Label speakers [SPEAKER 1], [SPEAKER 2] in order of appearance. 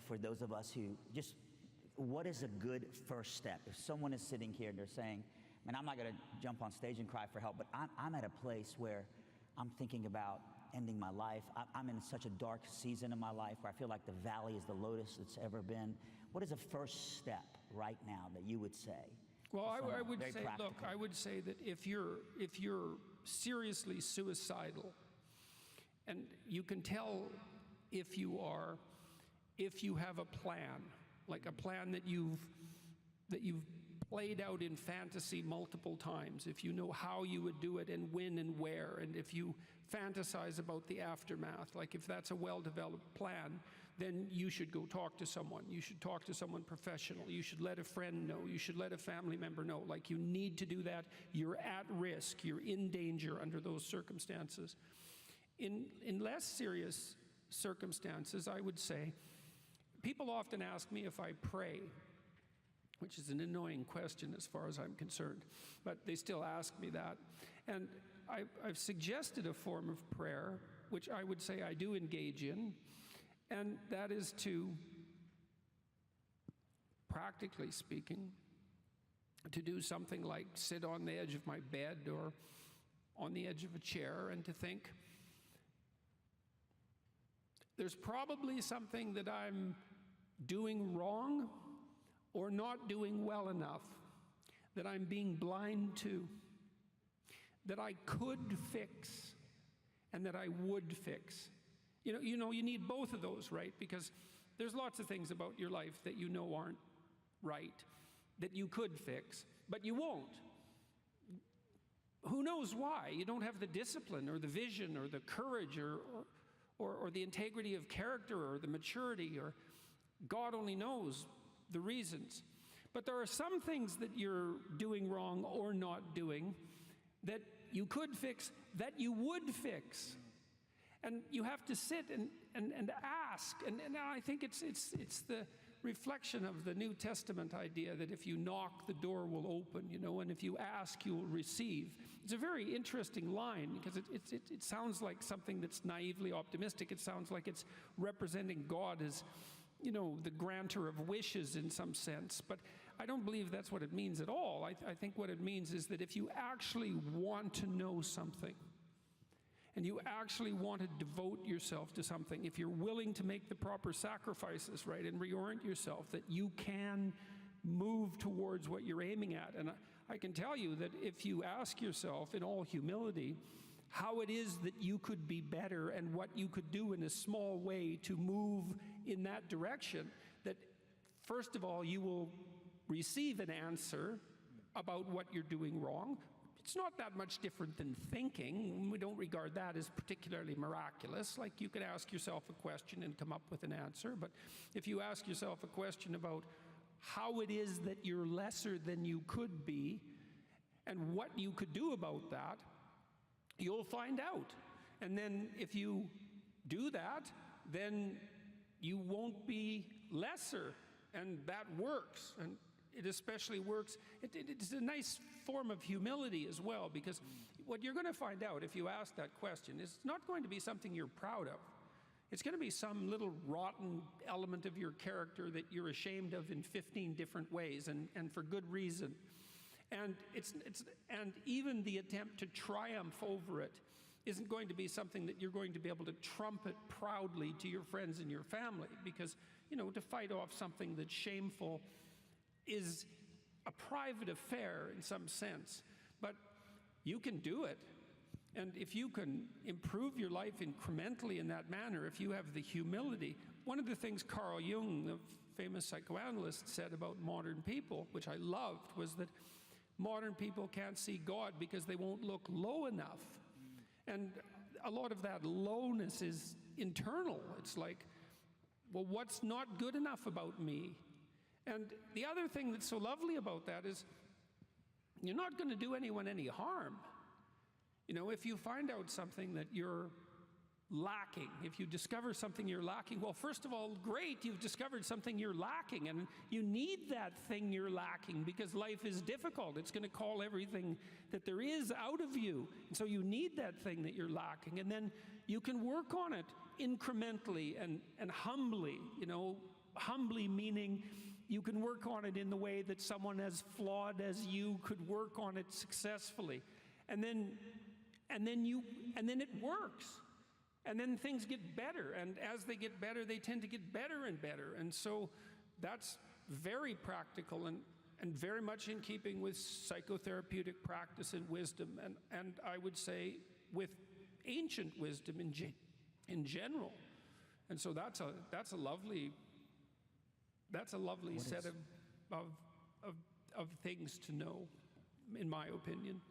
[SPEAKER 1] for those of us who just, what is a good first step? If someone is sitting here and they're saying, man, I'm not gonna jump on stage and cry for help, but I'm at a place where I'm thinking about ending my life. I'm in such a dark season in my life where I feel like the valley is the lowest it's ever been. What is a first step right now that you would say?
[SPEAKER 2] Well, I would say,
[SPEAKER 1] practical?
[SPEAKER 2] look, I would say that if you're seriously suicidal, and you can tell if you have a plan, like a plan that you've played out in fantasy multiple times, if you know how you would do it and when and where, and if you fantasize about the aftermath, like if that's a well-developed plan, then you should go talk to someone. You should talk to someone professional. You should let a friend know. You should let a family member know. Like, you need to do that. You're at risk. You're in danger under those circumstances. In less serious circumstances, I would say, people often ask me if I pray, which is an annoying question as far as I'm concerned, but they still ask me that. And I've suggested a form of prayer, which I would say I do engage in, and that is to, practically speaking, to do something like sit on the edge of my bed or on the edge of a chair and to think, there's probably something that I'm doing wrong or not doing well enough, that I'm being blind to, that I could fix, and that I would fix. You need both of those, right? Because there's lots of things about your life that you know aren't right, that you could fix, but you won't. Who knows why? You don't have the discipline or the vision or the courage or the integrity of character or the maturity, or God only knows the reasons. But there are some things that you're doing wrong or not doing that you could fix, that you would fix. And you have to sit and ask. And I think it's the reflection of the New Testament idea that if you knock, the door will open, and if you ask, you will receive. It's a very interesting line because it sounds like something that's naively optimistic. It sounds like it's representing God as, the grantor of wishes in some sense, but I don't believe that's what it means at all. I think what it means is that if you actually want to know something, and you actually want to devote yourself to something, if you're willing to make the proper sacrifices, right, and reorient yourself, that you can move towards what you're aiming at. And I can tell you that if you ask yourself in all humility how it is that you could be better and what you could do in a small way to move in that direction, that first of all, you will receive an answer about what you're doing wrong. It's not that much different than thinking. We don't regard that as particularly miraculous. Like, you could ask yourself a question and come up with an answer, but if you ask yourself a question about how it is that you're lesser than you could be and what you could do about that, you'll find out. And then if you do that, then you won't be lesser, and that works. And it especially works. It's a nice form of humility as well, because what you're going to find out if you ask that question is it's not going to be something you're proud of. It's going to be some little rotten element of your character that you're ashamed of in 15 different ways, and for good reason. And and even the attempt to triumph over it isn't going to be something that you're going to be able to trumpet proudly to your friends and your family, because, to fight off something that's shameful is a private affair in some sense. But you can do it. And if you can improve your life incrementally in that manner, if you have the humility. One of the things Carl Jung, the famous psychoanalyst, said about modern people, which I loved, was that modern people can't see God because they won't look low enough. And a lot of that lowness is internal. It's like, well, what's not good enough about me? And the other thing that's so lovely about that is you're not going to do anyone any harm. If you find out something that you're lacking, if you discover something you're lacking, well, first of all, great, you've discovered something you're lacking, and you need that thing you're lacking because life is difficult. It's going to call everything that there is out of you, and so you need that thing that you're lacking, and then you can work on it incrementally and humbly, humbly meaning you can work on it in the way that someone as flawed as you could work on it successfully. And then it works. And then things get better. And as they get better, they tend to get better and better. And so that's very practical and very much in keeping with psychotherapeutic practice and wisdom. And I would say with ancient wisdom in general. And so that's a lovely set of things to know, in my opinion.